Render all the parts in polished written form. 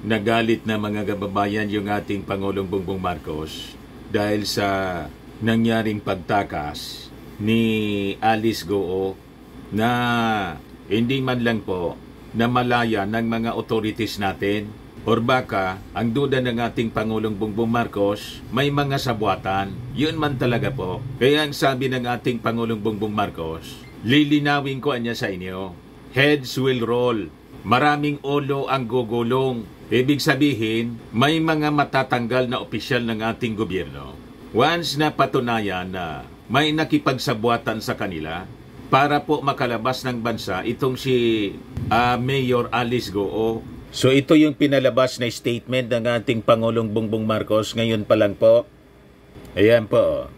nagalit na mga kababayan yung ating Pangulong Bongbong Marcos dahil sa nangyaring pagtakas ni Alice Goo na hindi man lang po namalaya ng mga authorities natin, or baka ang duda ng ating Pangulong Bongbong Marcos may mga sabwatan. Yun man talaga po. Kaya ang sabi ng ating Pangulong Bongbong Marcos, lilinawin ko anya sa inyo, heads will roll. Maraming ulo ang gugulong. Ibig sabihin, may mga matatanggal na opisyal ng ating gobyerno. Once na patunayan na may nakipagsabwatan sa kanila para po makalabas ng bansa itong si Mayor Alice Goo. So ito yung pinalabas na statement ng ating Pangulong Bongbong Marcos ngayon pa lang po. Ayan po.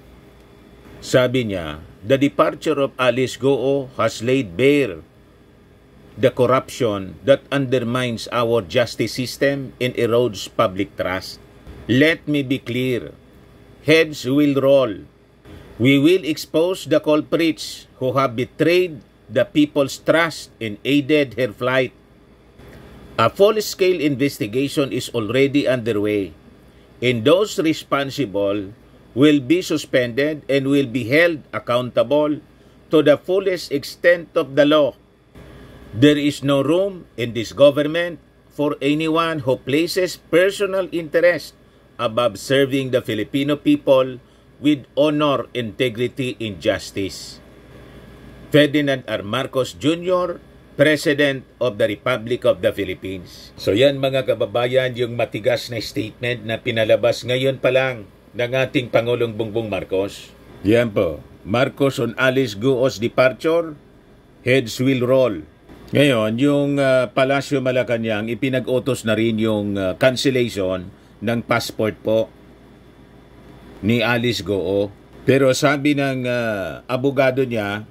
Sabi niya, the departure of Alice Goo has laid bare the corruption that undermines our justice system and erodes public trust. Let me be clear. Heads will roll. We will expose the culprits who have betrayed the people's trust and aided her flight. A full-scale investigation is already underway, and those responsible will be suspended and will be held accountable to the fullest extent of the law. There is no room in this government for anyone who places personal interest above serving the Filipino people with honor, integrity, and justice. Ferdinand R. Marcos Jr., President of the Republic of the Philippines. So yan mga kababayan, yung matigas na statement na pinalabas ngayon pa lang ng ating Pangulong Bongbong Marcos. Yan po, Marcos on Alice Goo's departure, heads will roll. Ngayon, yung Palasyo Malacanang, ipinag-utos na rin yung cancellation ng passport po ni Alice Goo. Pero sabi ng abogado niya,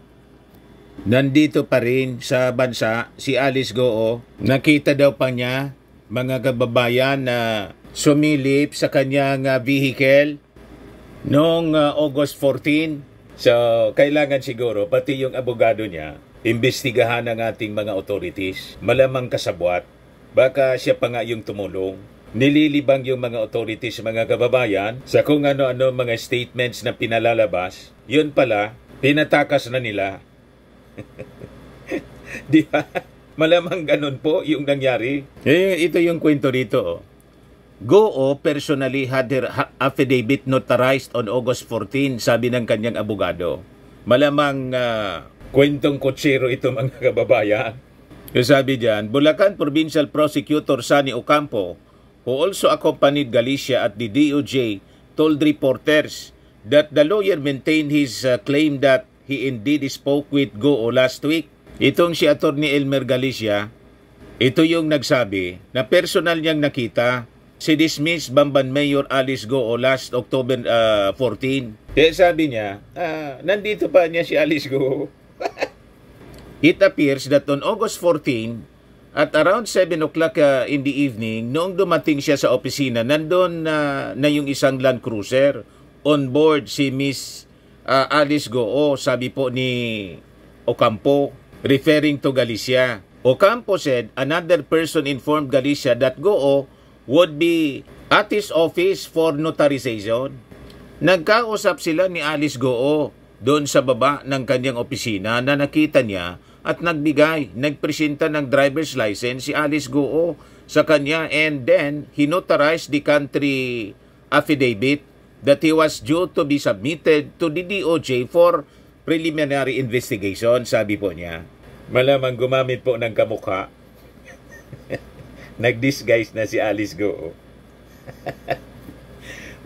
nandito pa rin sa bansa si Alice Goo. Nakita daw pa niya mga kababayan na sumilip sa kanyang vehicle noong August 14. So, kailangan siguro, pati yung abogado niya, imbestigahan ng ating mga authorities. Malamang kasabwat. Baka siya pa nga yung tumulong. Nililibang yung mga authorities, mga kababayan, sa kung ano-ano mga statements na pinalalabas. Yun pala, tinatakas na nila. Di ba? Malamang ganun po yung nangyari. Ito yung kwento dito. Goo personally had her affidavit notarized on August 14, sabi ng kanyang abogado. Malamang kwentong kutsero ito mga kababayan. Sabi diyan, Bulacan Provincial Prosecutor Sunny Ocampo, who also accompanied Galicia at the DOJ, told reporters that the lawyer maintained his claim that he indeed spoke with Goo last week. Itong si Attorney Elmer Galicia, ito yung nagsabi na personal niyang nakita si dismissed Bamban Mayor Alice Goo last October 14. Kaya sabi niya, nandito pa niya si Alice Goo. It appears that on August 14, at around 7 o'clock in the evening, noong dumating siya sa opisina, nandun na yung isang Land Cruiser. On board si Miss Alice Goo, sabi po ni Ocampo, referring to Galicia. Ocampo said another person informed Galicia that Goo would be at his office for notarization. Nagkausap sila ni Alice Goo doon sa baba ng kanyang opisina na nakita niya at nagpresenta ng driver's license si Alice Goo sa kanya, and then he notarized the country affidavit that he was due to be submitted to the DOJ for preliminary investigation, sabi po niya. Malamang gumamit po ng kamukha. Nag-disguise na si Alice Goo.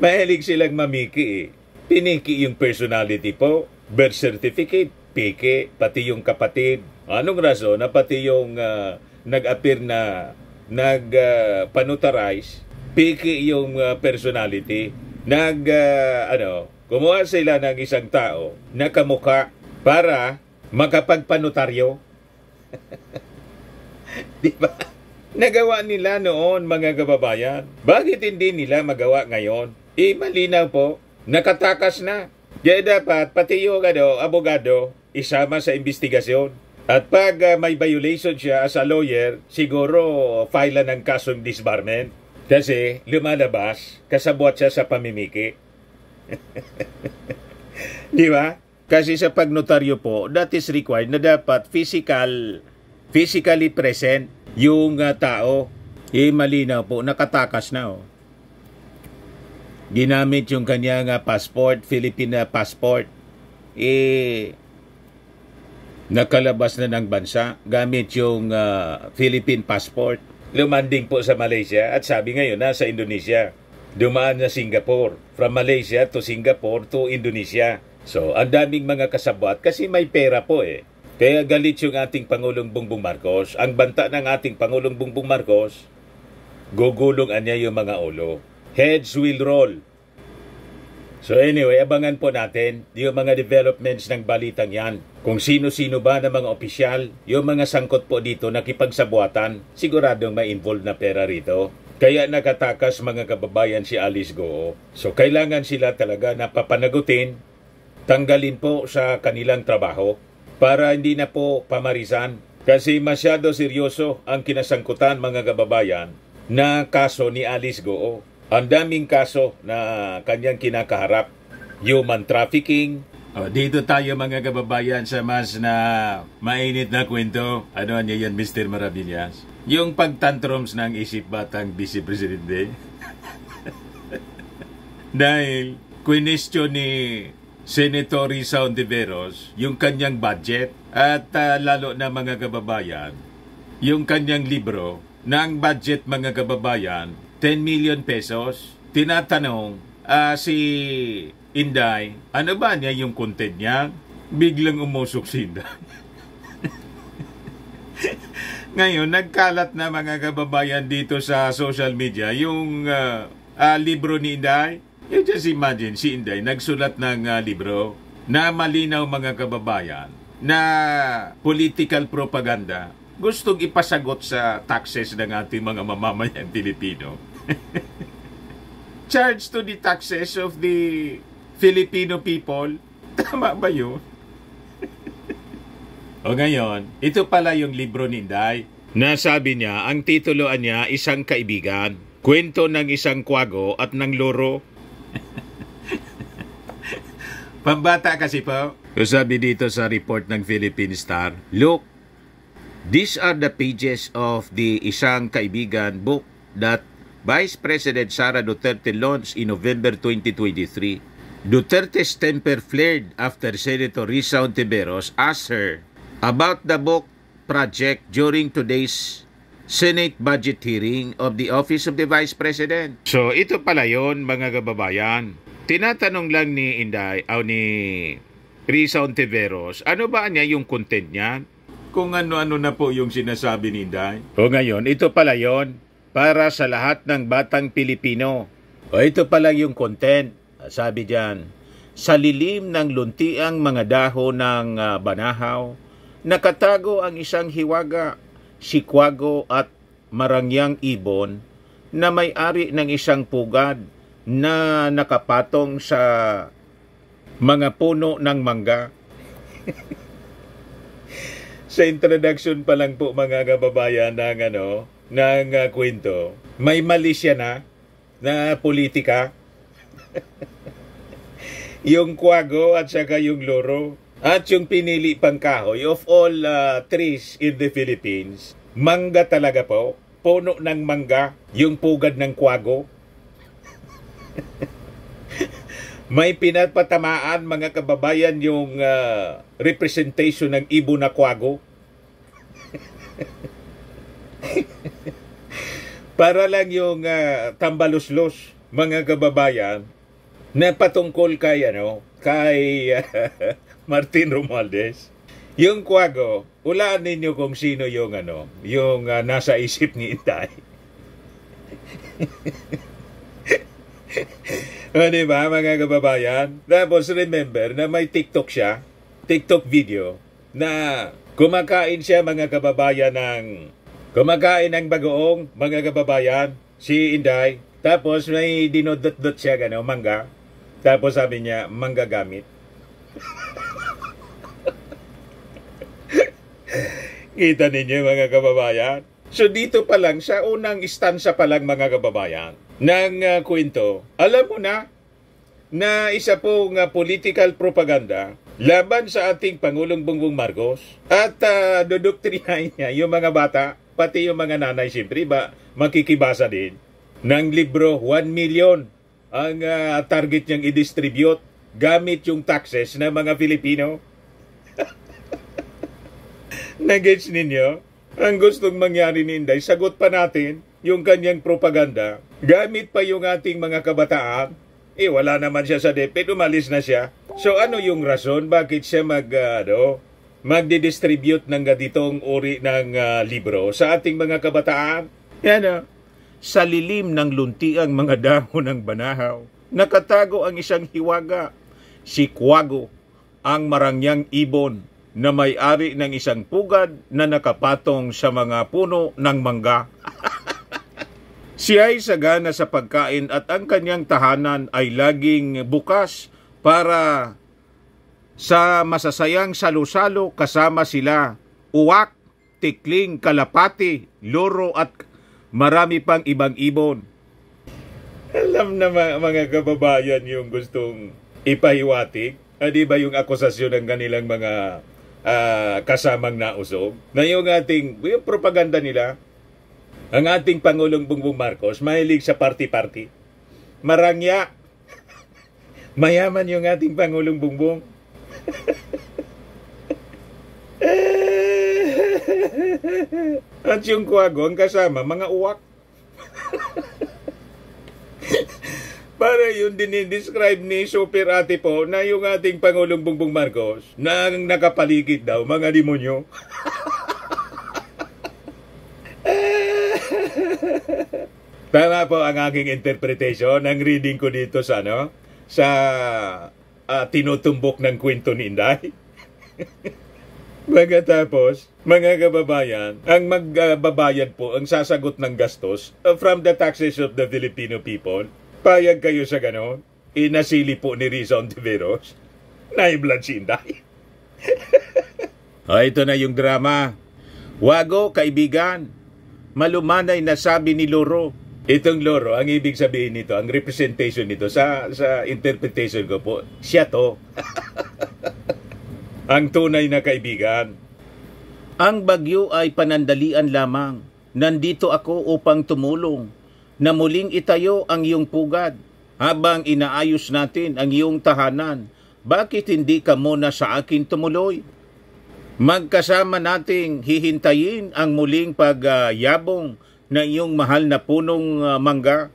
Mahilig silang mamiki eh. Piniki yung personality po, birth certificate, piki, pati yung kapatid. Anong rason na pati yung nag-appear na nag-panutarize, piki yung personality. Gumawa sila ng isang tao na kamukha para makapagpanutaryo. Di ba? Nagawa nila noon mga kababayan. Bakit hindi nila magawa ngayon? Malinaw po. Nakatakas na. Kaya dapat pati yung abogado isama sa investigasyon. At pag may violation siya as a lawyer, siguro file ng kasong disbarment. Kasi lumalabas, kasabwat siya sa pamimiki. Di ba? Kasi sa pagnotaryo po, that is required na dapat physically present yung tao. Malinaw po, nakatakas na. Ginamit yung kanyang passport, Philippine passport. Nakalabas na ng bansa gamit yung Philippine passport. Lumanding po sa Malaysia at sabi ngayon nasa Indonesia. Dumaan na Singapore. From Malaysia to Singapore to Indonesia. So, ang daming mga kasabwat kasi may pera po Kaya galit yung ating Pangulong Bongbong Marcos. Ang banta ng ating Pangulong Bongbong Marcos, gugulong niya yung mga ulo. Heads will roll. So anyway, abangan po natin yung mga developments ng balitang yan. Kung sino-sino ba ng mga opisyal, yung mga sangkot po dito nakipagsabuatan, siguradong may involved na pera rito. Kaya nakatakas mga kababayan si Alice Gooo. So kailangan sila talaga na papanagutin, tanggalin po sa kanilang trabaho para hindi na po pamarisan. Kasi masyado seryoso ang kinasangkutan mga kababayan na kaso ni Alice Gooo. Ang daming kaso na kanyang kinakaharap. Human trafficking. Dito tayo mga kababayan sa mas na mainit na kwento. Ano niya yan, Mr. Maravillas? Yung pagtantrums ng isip batang Vice Presidente. Dahil question ni Senator Risa Hontiveros yung kanyang budget at lalo na mga kababayan, yung kanyang libro na ang budget mga kababayan 10 million pesos. Tinatanong si Inday, ano ba niya yung content niya? Biglang umusok si Inday. Ngayon, nagkalat na mga kababayan dito sa social media yung libro ni Inday. You just imagine, si Inday nagsulat ng libro na malinaw mga kababayan na political propaganda gustong ipasagot sa taxes ng ating mga mamamayang Pilipino. Charge to the taxes of the Filipino people. Tama ba yun? O ngayon, ito pala yung libro ni Inday. Nasabi niya, ang tituloan niya, Isang Kaibigan. Kwento ng isang kwago at ng loro. Pambata kasi po. So sabi dito sa report ng Philippine Star, look, these are the pages of the Isang Kaibigan book that Vice President Sara Duterte launched in November 2023. Duterte's temper flared after Senator Risa Hontiveros asked her about the book project during today's Senate budget hearing of the Office of the Vice President. So ito pala yon mga kababayan. Tinatanong lang ni Inday o ni Risa Hontiveros, ano ba niya yung content niya? Kung ano-ano na po yung sinasabi ni Inday. O ngayon, ito pala yon para sa lahat ng batang Pilipino. O ito pala yung content. Sabi diyan, sa lilim ng luntiang mga dahon ng banahaw, nakatago ang isang hiwaga, sikwago at marangyang ibon na may-ari ng isang pugad na nakapatong sa mga puno ng mangga. Sa introduction pa lang po mga kababayan ng kwento, may mali siya na politika. Yung kwago at saka yung loro at yung pinili pang kahoy of all trees in the Philippines, mangga talaga po, puno ng mangga, yung pugad ng kwago. May pinapatamaan mga kababayan yung representation ng ibon na kwago. Para lang yung tambaluslos mga kababayan na patungkol kay Martin Romualdez. Yung kwago, ulaan ninyo kung sino yung nasa isip ni Inday. O diba mga kababayan? Tapos remember na may TikTok siya, TikTok video, na kumakain siya mga kababayan kumakain ng bagoong mga kababayan, si Inday. Tapos may dinodot-dot siya mangga. Tapos sabi niya, mangga gamit. Kita ninyo mga kababayan? So dito pa lang, sa unang istansa pa lang mga kababayan, ng kwento, alam mo na isa pong political propaganda laban sa ating Pangulong Bongbong Marcos at dodoktrinahin niya yung mga bata, pati yung mga nanay, siyempre ba, makikibasa din ng libro. 1 million ang target niyang i-distribute gamit yung taxes ng mga Filipino. Nag-gets ninyo? Ang gustong mangyari ni Inday, sagot pa natin yung kanyang propaganda. Gamit pa yung ating mga kabataan. Wala naman siya sa DepEd, umalis na siya. So ano yung rason bakit siya magdi-distribute ng ganitong uri ng libro sa ating mga kabataan? Yan sa lilim ng luntiang mga dahon ng banahaw, nakatago ang isang hiwaga. Si Quago, ang marangyang ibon na may-ari ng isang pugad na nakapatong sa mga puno ng mangga. Siya ay sagana sa pagkain at ang kanyang tahanan ay laging bukas para sa masasayang salo-salo. Kasama sila uwak, tikling, kalapati, loro at marami pang ibang ibon. Alam na mga kababayan yung gustong ipahiwatig. Di ba yung akusasyon ng kanilang mga kasamang nausog? Na yung propaganda nila, ang ating Pangulong Bongbong Marcos, mahilig sa party-party. Marangya. Mayaman yung ating Pangulong Bongbong. At yung Quago, ang kasama, mga uwak. Para yun dinidescribe ni Super Ate po na yung ating Pangulong Bongbong Marcos na nakapaligid daw, mga demonyo. Tama po ang aking interpretation, ang reading ko dito sa tinutumbok ng kwento ni Inday. Pagkatapos, mga kababayan, ang magbabayad po, ang sasagot ng gastos from the taxes of the Filipino people. Payag kayo sa ganon? Inasili po ni Rizon Tiveros. Naiblan si Inday. Ito na yung drama. Wago, kaibigan. Malumanay na sabi ni Loro. Itong Loro, ang ibig sabihin nito, ang representation nito sa interpretation ko po, siya to. Ang tunay na kaibigan. Ang bagyo ay panandalian lamang. Nandito ako upang tumulong na muling itayo ang iyong pugad habang inaayos natin ang iyong tahanan. Bakit hindi ka muna sa akin tumuloy? Magkasama nating hihintayin ang muling pagyabong na iyong mahal na punong mangga.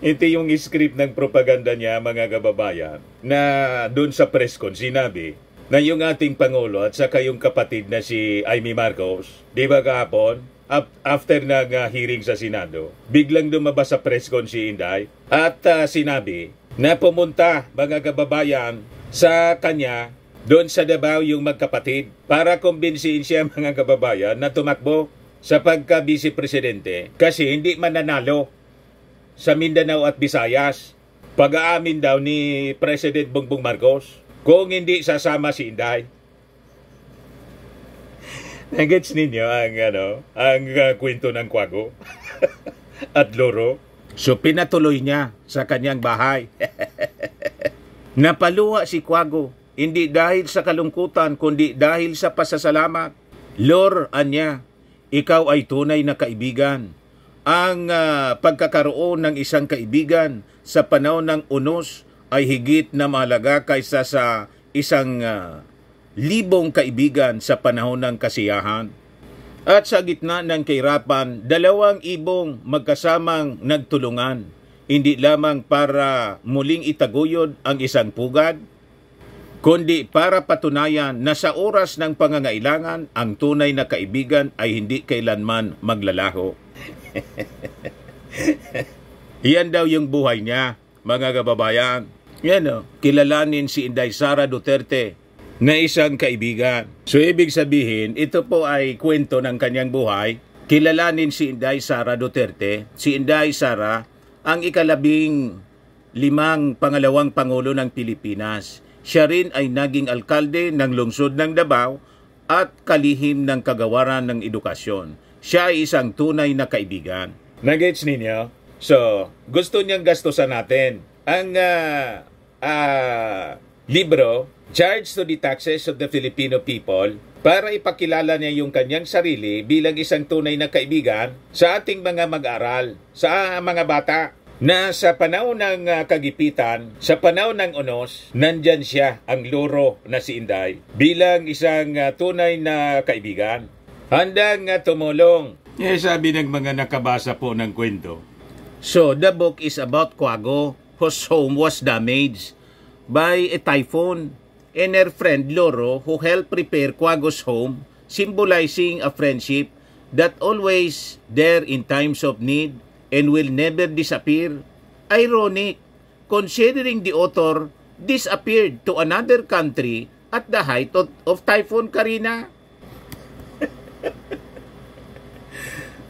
Ito yung script ng propaganda niya, mga kababayan, na doon sa press con sinabi na yung ating Pangulo at saka yung kapatid na si Amy Marcos, di ba kahapon, after ng hearing sa Senado, biglang lumabas sa press con si Inday at sinabi na pumunta, mga kababayan, sa kanya doon sa Davao yung magkapatid para kumbinsihin siya, mga kababayan, na tumakbo sa pagka-vice presidente kasi hindi mananalo sa Mindanao at Visayas. Pag-aamin daw ni President Bongbong Marcos kung hindi sasama si Inday. Nagets ninyo ang kwento ng Quago at Loro? So pinatuloy niya sa kanyang bahay. Napaluha si Quago, hindi dahil sa kalungkutan kundi dahil sa pasasalamat. Lor, anya, ikaw ay tunay na kaibigan. Ang pagkakaroon ng isang kaibigan sa panahon ng unos ay higit na mahalaga kaysa sa isang libong kaibigan sa panahon ng kasiyahan. At sa gitna ng kahirapan, 2 ibong magkasamang nagtulungan, hindi lamang para muling itaguyod ang isang pugad, kundi para patunayan na sa oras ng pangangailangan, ang tunay na kaibigan ay hindi kailanman maglalaho. Yan daw yung buhay niya, mga kababayan. Yan kilalanin si Inday Sara Duterte na isang kaibigan. So ibig sabihin, ito po ay kwento ng kanyang buhay. Kilalanin si Inday Sara Duterte. Si Inday Sara ang ika-15 pangalawang Pangulo ng Pilipinas. Siya rin ay naging alkalde ng lungsod ng Davao at kalihim ng kagawaran ng edukasyon. Siya ay isang tunay na kaibigan. Nagets ninyo? So, gusto niyang gastusan natin ang libro, Charge to the Taxes of the Filipino People, para ipakilala niya yung kanyang sarili bilang isang tunay na kaibigan sa ating mga mag-aral, sa mga bata, na sa panahon ng kagipitan, sa panahon ng unos, nandyan siya, ang loro na si Inday, bilang isang tunay na kaibigan. Handang tumulong. Sabi ng mga nakabasa po ng kwento. So, the book is about Quago, whose home was damaged by a typhoon, and her friend Loro, who helped repair Quago's home, symbolizing a friendship that always there in times of need and will never disappear. Ironic, considering the author disappeared to another country at the height of Typhoon Karina.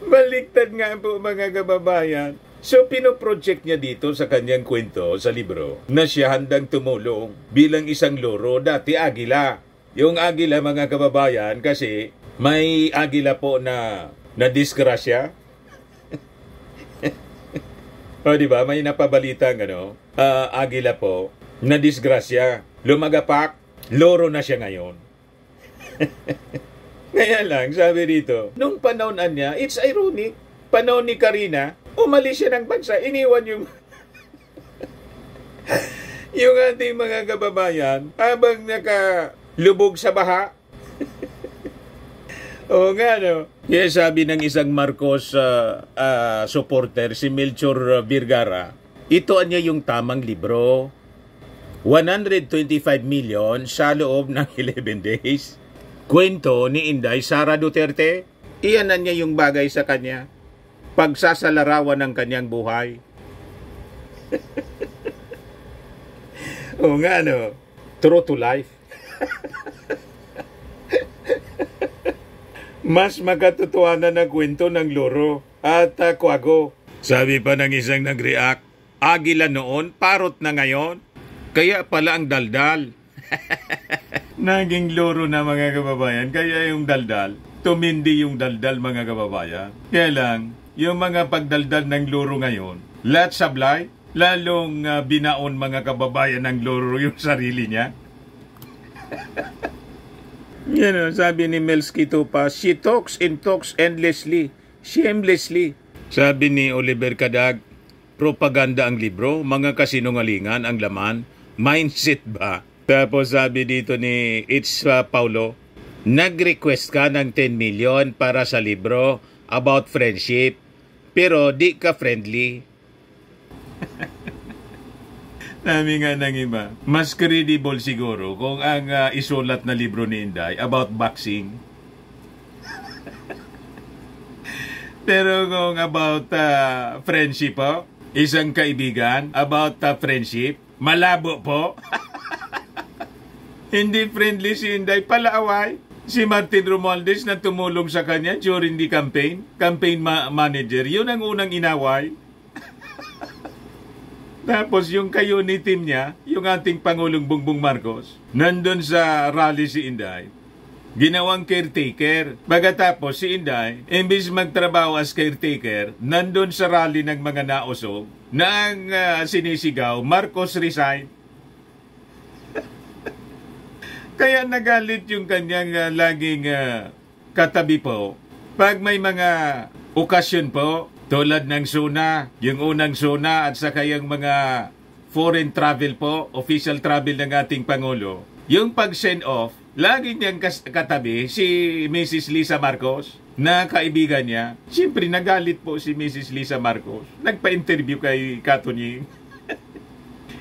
Baliktad nga po mga kababayan. So, pinoproject niya dito sa kanyang kwento sa libro na siya handang tumulong bilang isang loro, dati agila. Yung agila mga kababayan, kasi may agila po na disgrasya. O diba, may napabalitang agila po na disgrasya. Lumagapak, loro na siya ngayon. Kaya lang, sabi dito, nung panahon niya, it's ironic, panahon ni Karina, umalis siya ng bansa, iniwan yung yung ating mga kababayan habang nakalubog sa baha. Oo nga, no? Yes, sabi ng isang Marcos supporter, si Melchor Vergara, ito niya yung tamang libro. 125 million sa loob ng 11 days. Kwento ni Inday Sara Duterte, iyan na niya yung bagay sa kanya. Pagsasalarawan ng kanyang buhay. Oo nga, no? True to life. Mas magkatotohanan na kwento ng loro at Quago. Sabi pa ng isang nag-react, agila noon, parot na ngayon. Kaya pala ang daldal. Naging loro na mga kababayan. Kaya yung daldal, tumindi yung daldal mga kababayan. Kaya lang, yung mga pagdaldal ng loro ngayon, lahat sablay, lalong binaon mga kababayan ng loro yung sarili niya. Sabi ni Melskito pa, she talks and talks endlessly, shamelessly. Sabi ni Oliver Cadag, propaganda ang libro, mga kasinungalingan ang laman, mindset ba? Tapos sabi dito ni It's Paulo, nag-request ka ng 10 million para sa libro about friendship, pero di ka friendly. Sabi nga ng iba, mas credible siguro kung ang isulat na libro ni Inday about boxing. Pero kung about friendship po, isang kaibigan, about friendship, malabo po. Hindi friendly si Inday, palaaway. Si Martin Romualdez na tumulong sa kanya during the campaign manager, yun ang unang inaway. Tapos yung kayo ni team niya, yung ating Pangulong Bongbong Marcos, nandun sa rally si Inday, ginawang caretaker. Pagkatapos si Inday, imbis magtrabaho as caretaker, nandun sa rally ng mga nausog, na ang sinisigaw, Marcos resign. Kaya nagalit yung kanyang laging katabi po. Pag may mga okasyon po, tulad ng SUNA, yung unang SUNA at saka yung mga foreign travel po, official travel ng ating Pangulo, yung pag-send off, lagi niyang katabi si Mrs. Lisa Marcos, na kaibigan niya. Siyempre nagalit po si Mrs. Lisa Marcos. Nagpa-interview kay Katunying.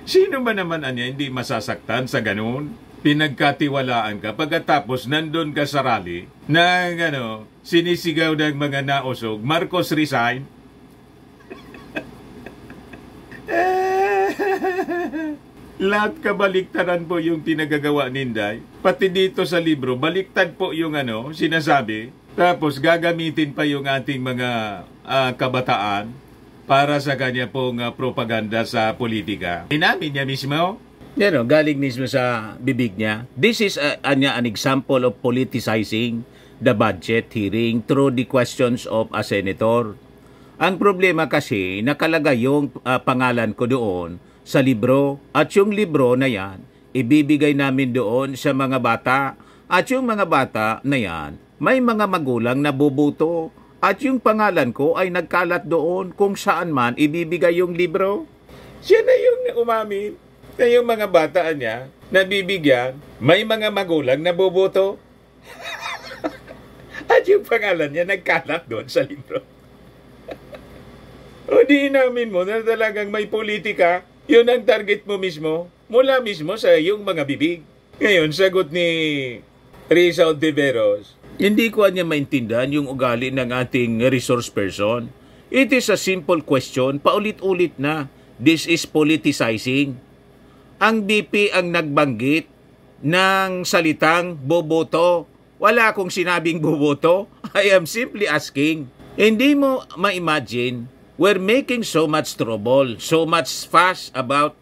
Sino ba naman hindi masasaktan sa ganun? Pinagkatiwalaan ka, pagkatapos nandun ka sa rally na sinisigaw ng mga nausog, Marcos resign. Lahat kabaliktaran po yung pinagagawa ni Inday. Pati dito sa libro, baliktad po yung sinasabi. Tapos gagamitin pa yung ating mga kabataan para sa kanya pong propaganda sa politika. Inamin niya mismo, Yan o, galing mismo sa bibig niya. This is an example of politicizing the budget hearing through the questions of a senator. Ang problema kasi, nakalagay yung pangalan ko doon sa libro. At yung libro na yan, ibibigay namin doon sa mga bata. At yung mga bata na yan, may mga magulang na boboto. At yung pangalan ko ay nagkalat doon kung saan man ibibigay yung libro. Siya na yung umamin na yung mga bata niya nabibigyan, may mga magulang na boboto. At yung pangalan niya nagkalat doon sa libro. O di inamin mo na talagang may politika, yun ang target mo mismo, mula mismo sa iyong mga bibig. Ngayon, sagot ni Risa Ontiveros, hindi ko niya maintindihan yung ugali ng ating resource person. It is a simple question, paulit-ulit na. This is politicizing. Ang BP ang nagbanggit ng salitang boboto. Wala akong sinabing boboto. I am simply asking. Hindi mo ma-imagine, we're making so much trouble, so much fuss about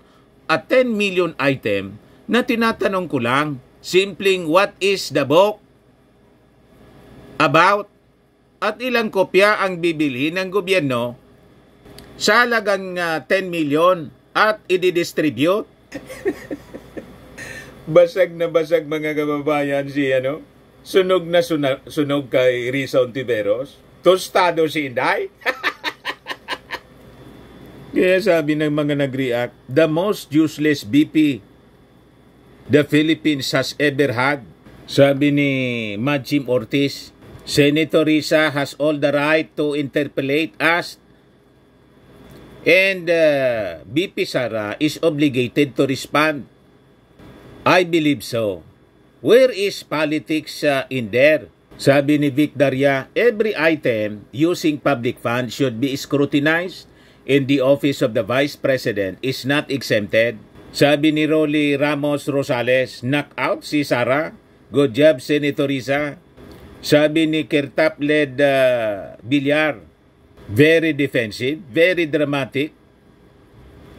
a 10 million item na tinatanong ko lang, simpleng what is the book about at ilang kopya ang bibili ng gobyerno sa halagang 10 million at i-distribute. Basag na basag mga kababayan si sunog na sunog kay Risa Ontiveros. Tostado si Inday. Kaya sabi ng mga nag-react, the most useless BP the Philippines has ever had. Sabi ni Majim Ortiz, Senator Risa has all the right to interpellate us and BP Sara is obligated to respond. I believe so. Where is politics in there? Sabi ni Vic Daria, every item using public funds should be scrutinized and the office of the Vice President is not exempted. Sabi ni Rolly Ramos Rosales, knock out si Sara. Good job, Senator Risa. Sabi ni Kirtap-led Villar, very defensive, very dramatic.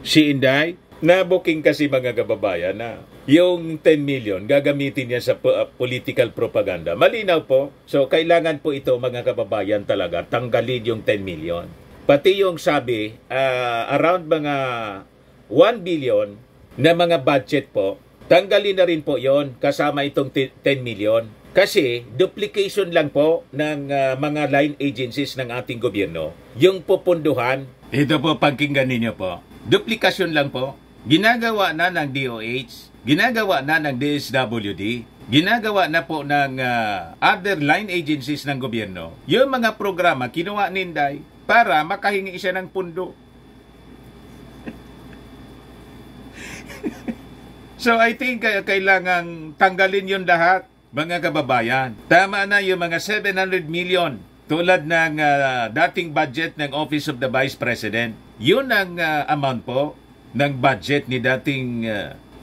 Si Inday, nabuking kasi mga kababayan na yung 10 million gagamitin niya sa political propaganda. Malinaw po. So, kailangan po ito mga kababayan talaga tanggalin yung 10 million. Pati yung sabi, around mga 1 billion na mga budget po, tanggalin na rin po yon kasama itong 10 million. Kasi duplication lang po ng mga line agencies ng ating gobyerno. Yung pupunduhan, ito po pagkinggan ninyo po, duplikasyon lang po. Ginagawa na ng DOH, ginagawa na ng DSWD, ginagawa na po ng other line agencies ng gobyerno. Yung mga programa kinuha ni Inday para makahingi siya ng pundo. So I think kailangang tanggalin yun lahat, mga kababayan. Tama na yung mga 700 million tulad ng dating budget ng Office of the Vice President. Yun ang amount po ng budget ni dating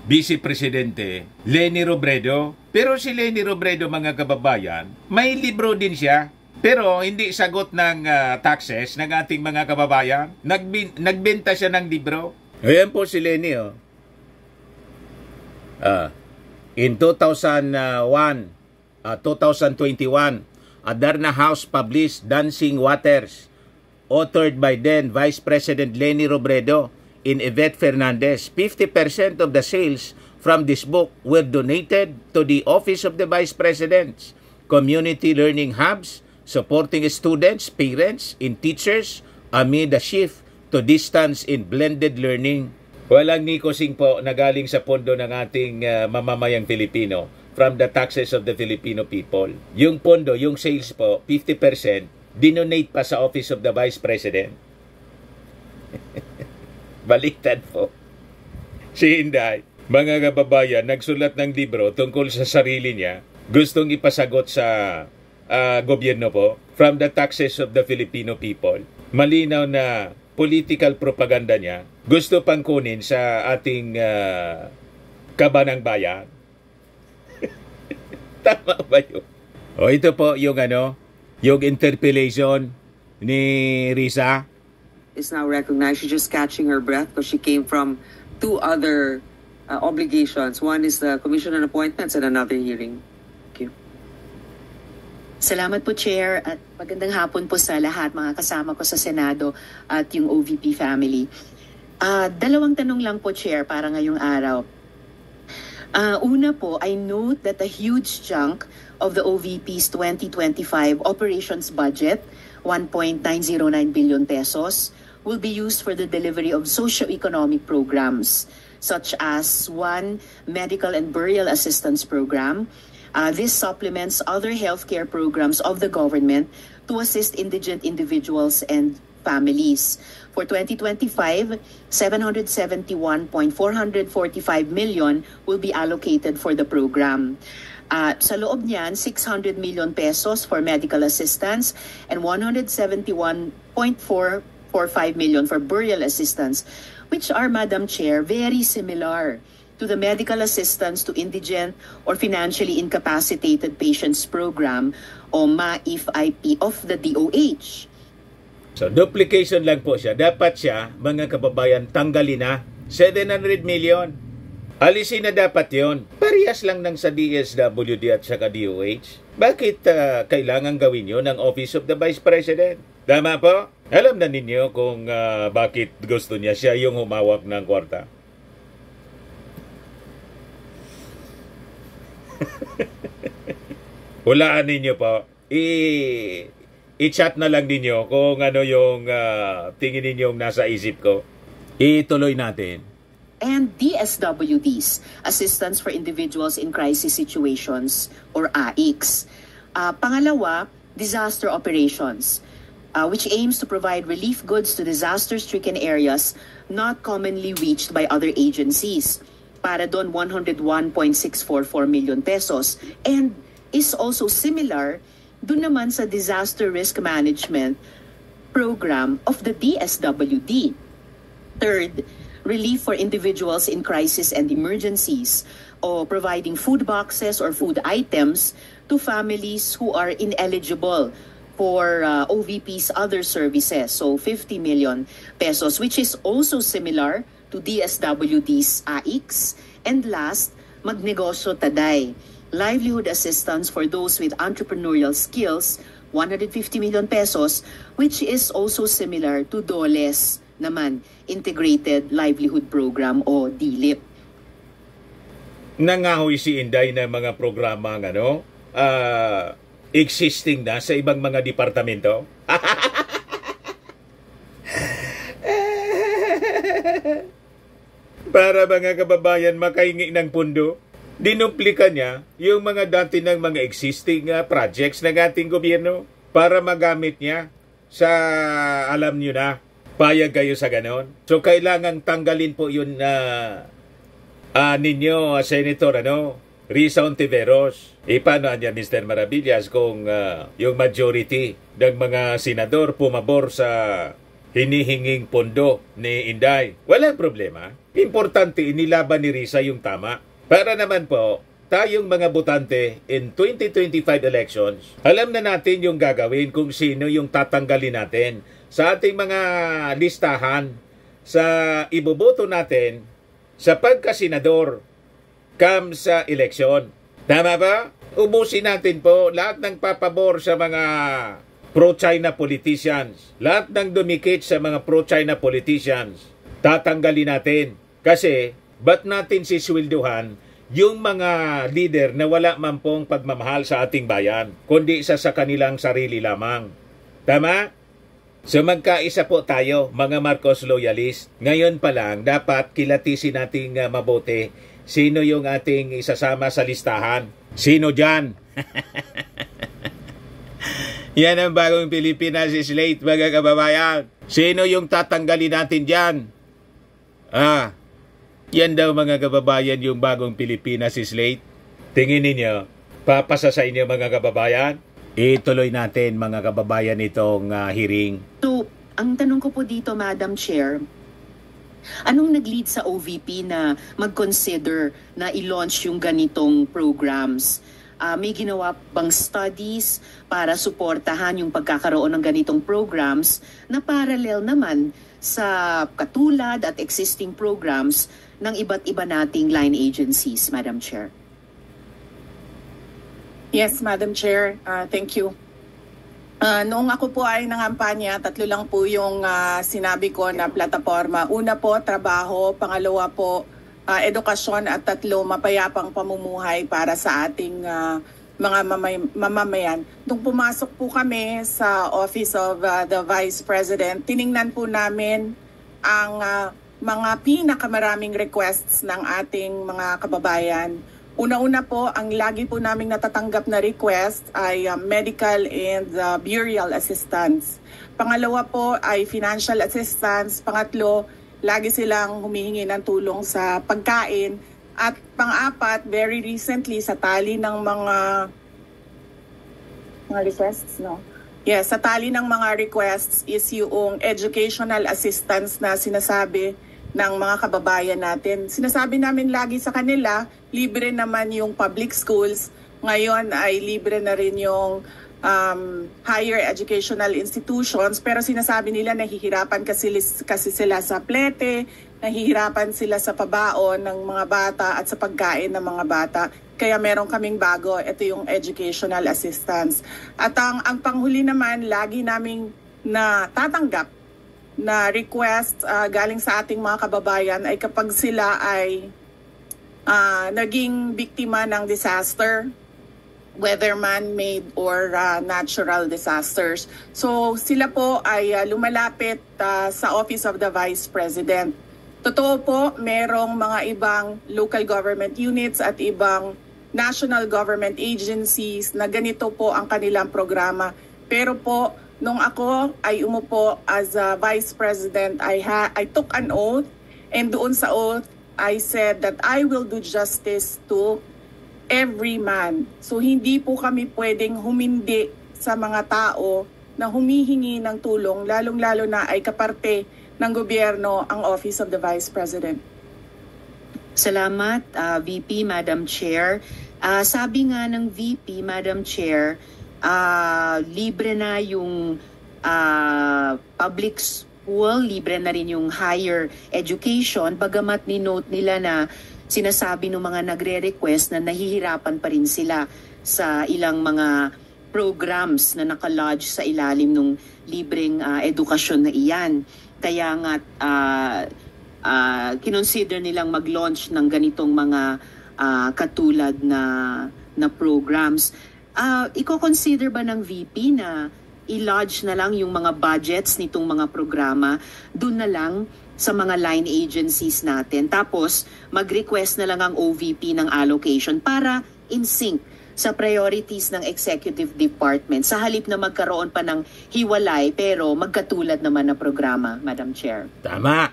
Vice Presidente Leni Robredo. Pero si Leni Robredo, mga kababayan, may libro din siya. Pero hindi sagot ng taxes ng ating mga kababayan. Nagbenta siya ng libro. Ayan po si Leni, oh. In 2021, Adarna House published Dancing Waters, authored by then Vice President Leni Robredo and Yvette Fernandez. 50% of the sales from this book were donated to the Office of the Vice President's community learning hubs, supporting students, parents, and teachers amid the shift to distance in blended learning. Walang nikosing po na galing sa pondo ng ating mamamayang Pilipino from the taxes of the Filipino people. Yung pondo, yung sales po, 50%, dinonate pa sa Office of the Vice President. Baliktad po. Si Inday, mga kababayan, nagsulat ng libro tungkol sa sarili niya, gustong ipasagot sa gobyerno po from the taxes of the Filipino people. Malinaw na political propaganda niya, gusto pang kunin sa ating kabanang bayan. Tama ba yun? O ito po yung yung interpellation ni Risa. Is now recognized. She's just catching her breath because she came from two other obligations. One is the Commission on Appointments and another hearing. Thank you. Salamat po, Chair, at magandang hapon po sa lahat, mga kasama ko sa Senado at yung OVP family. Dalawang tanong lang po, Chair, para ngayong araw. Una po, I note that a huge chunk of the OVP's 2025 operations budget, 1.909 billion pesos, will be used for the delivery of socio-economic programs, such as one medical and burial assistance program. This supplements other healthcare programs of the government to assist indigent individuals and families. For 2025, 771.445 million will be allocated for the program. Sa loob niyan, 600 million pesos for medical assistance and 171.445 million for burial assistance, which are, Madam Chair, very similar to the medical assistance to indigent or financially incapacitated patients program o MAIF-IP of the DOH. So, duplication lang po siya. Dapat siya, mga kababayan, tanggalin na 700 million. Alisin na dapat yon. Parehas lang ng sa DSWD at saka DOH. Bakit kailangan gawin yun ng Office of the Vice President? Tama po? Alam na ninyo kung bakit gusto niya siya yung humawak ng kwarta. Hulaan ninyo po. I-chat na lang ninyo kung ano yung tingin ninyong nasa isip ko. Ituloy natin. And DSWDs, Assistance for Individuals in Crisis Situations, or AICS. Pangalawa, disaster operations, which aims to provide relief goods to disaster-stricken areas not commonly reached by other agencies. Para doon, 101.644 million pesos. And is also similar doon naman sa disaster risk management program of the DSWD. Third, relief for individuals in crisis and emergencies, o providing food boxes or food items to families who are ineligible for OVP's other services. So 50 million pesos, which is also similar to DSWD's AICS. And last, Magnegosyo Taday, livelihood assistance for those with entrepreneurial skills, 150 million pesos, which is also similar to DOLE's naman, Integrated Livelihood Program o DLIP. Nangahoy si Inday ng mga programa existing na sa ibang mga departamento. Para mga kababayan makahingi ng pundo, dinuplika niya yung mga dati ng mga existing projects ng ating gobyerno para magamit niya sa, alam niyo na, payag kayo sa ganon. So kailangan tanggalin po yun ninyo, Senator Risa Ontiveros. Paano niya, Mr. Maravillas, kung yung majority ng mga senador pumabor sa hinihinging pondo ni Inday? Walang problema. Importante, inilaban ni Risa yung tama. Para naman po, tayong mga botante in 2025 elections, alam na natin yung gagawin kung sino yung tatanggalin natin sa ating mga listahan sa iboboto natin sa pagkasenador come sa eleksyon. Tama ba? Ubusin natin po lahat ng papabor sa mga pro-China politicians. Lahat ng dumikit sa mga pro-China politicians, tatanggalin natin. Kasi, ba't natin siswilduhan yung mga leader na wala man pong pagmamahal sa ating bayan, kundi sa kanilang sarili lamang. Tama? So magkaisa po tayo, mga Marcos loyalist. Ngayon pa lang, dapat kilatisin nating mabuti sino yung ating isasama sa listahan. Sino dyan? Yan ang bagong Pilipinas slate, mga kababayan. Sino yung tatanggalin natin dyan? Yan daw, mga kababayan, yung bagong Pilipinas slate. Tingin ninyo, papasa sa inyo, mga kababayan? Ituloy natin, mga kababayan, itong hearing. So, ang tanong ko po dito, Madam Chair, anong nag-lead sa OVP na mag-consider na i-launch yung ganitong programs? May ginawa bang studies para suportahan yung pagkakaroon ng ganitong programs na parallel naman sa katulad at existing programs ng iba't iba nating line agencies, Madam Chair? Yes, Madam Chair. Thank you. Noong ako po ay nangampanya, 3 lang po yung sinabi ko na plataforma. Una po, trabaho. Pangalawa po, edukasyon. At 3, mapayapang pamumuhay para sa ating mga mamamayan. Nung pumasok po kami sa Office of the Vice President, tiningnan po namin ang mga pinakamaraming requests ng ating mga kababayan. Una-una po, ang lagi po naming natatanggap na request ay medical and burial assistance. Pangalawa po ay financial assistance. Pangatlo, lagi silang humihingi ng tulong sa pagkain. At pang-apat, very recently, sa tali ng mga requests, no? Yes, sa tali ng mga requests is yung educational assistance na sinasabi ng mga kababayan natin. Sinasabi namin lagi sa kanila, libre naman yung public schools. Ngayon ay libre na rin yung higher educational institutions. Pero sinasabi nila nahihirapan kasi sila sa plete, nahihirapan sila sa pabaon ng mga bata at sa pagkain ng mga bata. Kaya meron kaming bago, ito yung educational assistance. At ang panghuli naman, lagi naming natatanggap na request galing sa ating mga kababayan ay kapag sila ay naging biktima ng disaster, whether man-made or natural disasters. So sila po ay lumalapit sa Office of the Vice President. Totoo po, merong mga ibang local government units at ibang national government agencies na ganito po ang kanilang programa. Pero po, nung ako ay umupo as a Vice President, I took an oath, and doon sa oath, I said that I will do justice to every man. So hindi po kami pwedeng humindi sa mga tao na humihingi ng tulong, lalong-lalo na ay kaparte ng gobyerno ang Office of the Vice President. Salamat, VP, Madam Chair. Sabi nga ng VP, Madam Chair, libre na yung public school, libre na rin yung higher education, bagamat ni-note nila na sinasabi ng mga nagre-request na nahihirapan pa rin sila sa ilang mga programs na nakalodge sa ilalim ng libreng edukasyon na iyan. Kaya nga kinonsider nilang mag-launch ng ganitong mga katulad na programs. Iko-consider ba ng VP na i-lodge na lang yung mga budgets nitong mga programa doon na lang sa mga line agencies natin, tapos mag-request na lang ang OVP ng allocation para in sync sa priorities ng executive department sa halip na magkaroon pa ng hiwalay pero magkatulad naman na programa, Madam Chair? Tama.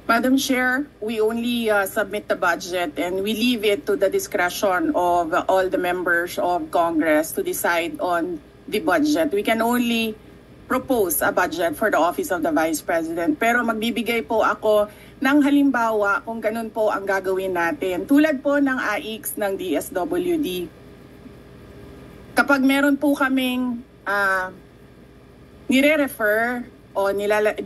Madam Chair, we only submit the budget and we leave it to the discretion of all the members of Congress to decide on the budget. We can only propose a budget for the Office of the Vice President. Pero magbibigay po ako ng halimbawa kung ganun po ang gagawin natin. Tulad po ng AIX ng DSWD. Kapag meron po kaming nire-refer o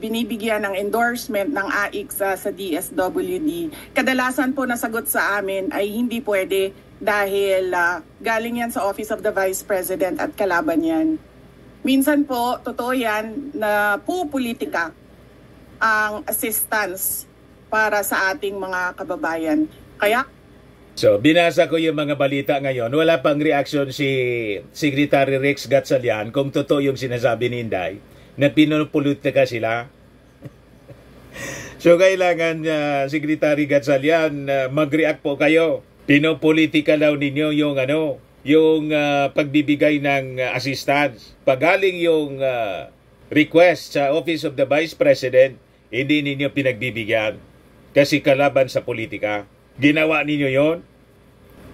binibigyan ng endorsement ng AIX sa DSWD, kadalasan po nasagot sa amin ay hindi pwede dahil galing yan sa Office of the Vice President at kalaban yan. Minsan po, totoo yan na pupolitika ang assistance para sa ating mga kababayan. Kaya So, binasa ko yung mga balita ngayon. Wala pang reaksyon si Secretary Rex Gatchalian kung totoo yung sinasabi ni Inday na pinupolitika sila. So, kailangan Secretary Gatchalian mag-react po kayo. Pinopolitika daw ninyo yung yung pagbibigay ng assistance. Pagaling yung request sa Office of the Vice President, hindi ninyo pinagbibigyan kasi kalaban sa politika. Ginawa ninyo yon?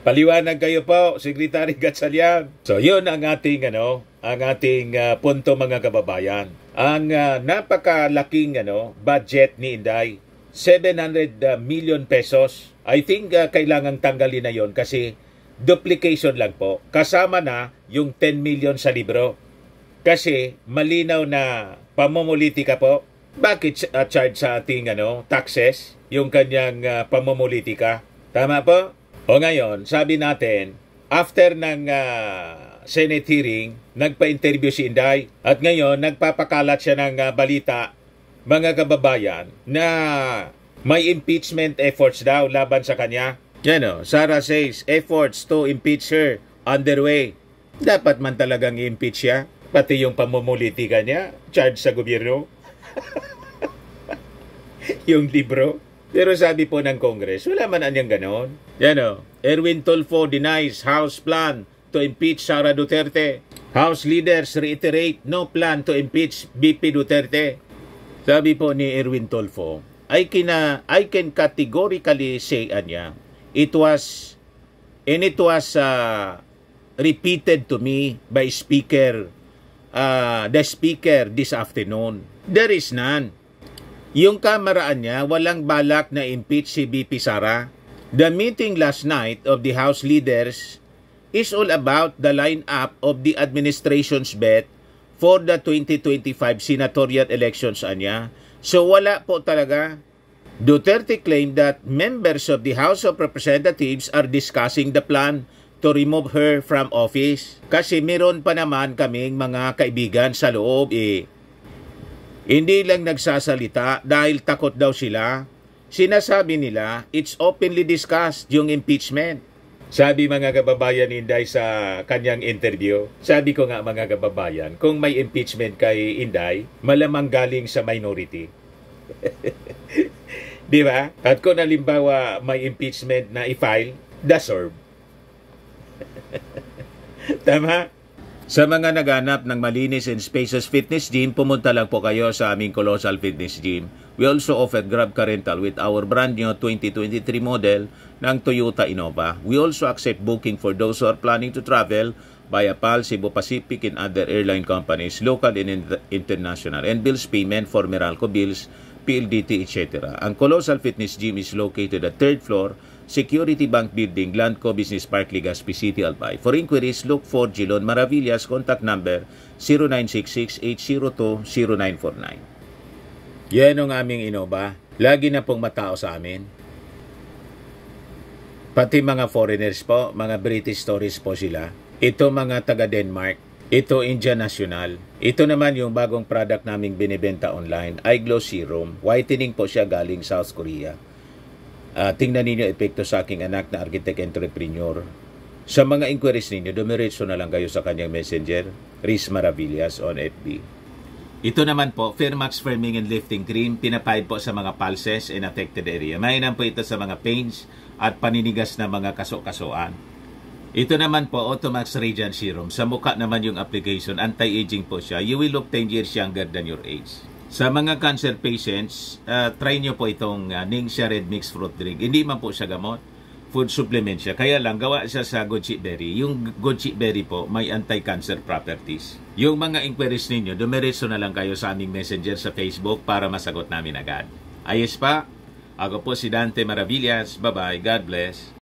Paliwanag kayo po, Secretary Gatchalian. So, yun ang ating punto, mga kababayan. Ang napakalaking budget ni Inday, 700 million pesos. I think kailangang tanggalin na yon kasi duplication lang po. Kasama na yung 10 million sa libro. Kasi malinaw na pamumulitika po. Bakit charge sa ating taxes yung kanyang pamumulitika? Tama po? O ngayon, sabi natin, after ng Senate hearing, nagpa-interview si Inday at ngayon nagpapakalat siya ng balita, mga kababayan, na may impeachment efforts daw laban sa kanya. Yan Sara says, efforts to impeach her underway. Dapat man talagang i-impeach siya, pati yung pamumulitika niya, charge sa gobyerno. Yung libro. Pero sabi po ng Congress, wala man anyang ganon. Yan Erwin Tulfo denies House plan to impeach Sara Duterte. House leaders reiterate no plan to impeach BP Duterte. Sabi po ni Erwin Tulfo, I can categorically say niya, it was repeated to me by the speaker this afternoon. There is none. Yung kamaraan niya, walang balak na impeach si BP Sara. The meeting last night of the House leaders is all about the lineup of the administration's bet for the 2025 senatorial elections niya. So wala po talaga. Duterte claimed that members of the House of Representatives are discussing the plan to remove her from office. Kasi meron pa naman kaming mga kaibigan sa loob Hindi lang nagsasalita dahil takot daw sila. Sinasabi nila, it's openly discussed yung impeachment. Sabi mga kababayan Inday sa kanyang interview, sabi ko nga mga kababayan, kung may impeachment kay Inday, malamang galing sa minority. Di ba? At kung halimbawa may impeachment na i-file, deserve. Tama? Sa mga naghanap ng malinis and spacious fitness gym, pumunta lang po kayo sa aming Colossal Fitness Gym. We also offer Grab Car Rental with our brand new 2023 model ng Toyota Innova. We also accept booking for those who are planning to travel via PAL, Cebu Pacific, and other airline companies, local and international, and bills payment for Meralco bills, PLDT, etc. Ang Colossal Fitness Gym is located at 3rd floor, Security Bank Building, Landco Business Park, Legazpi City, Albay. For inquiries, look for Gilon Maravillas. Contact number 0966-802-0949. Yan ang aming Innova. Lagi na pong matao sa amin. Pati mga foreigners po, mga British tourists po sila. Ito mga taga Denmark. Ito Indian National. Ito naman yung bagong product naming binibenta online. iGlow Serum. Whitening po siya galing South Korea. Tingnan ninyo epekto sa aking anak na architect entrepreneur. Sa mga inquiries ninyo, dumiretso na lang kayo sa kanyang messenger, Riz Maravillas on FB. Ito naman po, Fairmax Firming and Lifting Cream, pinapahid po sa mga pulses and affected area. Mainam po ito sa mga pains at paninigas na mga kaso-kasuan. Ito naman po, Automax Radiant Serum. Sa mukha naman yung application, anti-aging po siya. You will look 10 years younger than your age. Sa mga cancer patients, try nyo po itong Ningxia Red Mixed Fruit Drink. Hindi man po siya gamot, food supplement siya. Kaya lang, gawa siya sa goji berry. Yung goji berry po, may anti-cancer properties. Yung mga inquiries ninyo, dumiretso na lang kayo sa aming messenger sa Facebook para masagot namin agad. Ayos pa? Ako po si Dante Maravillas. Bye-bye. God bless.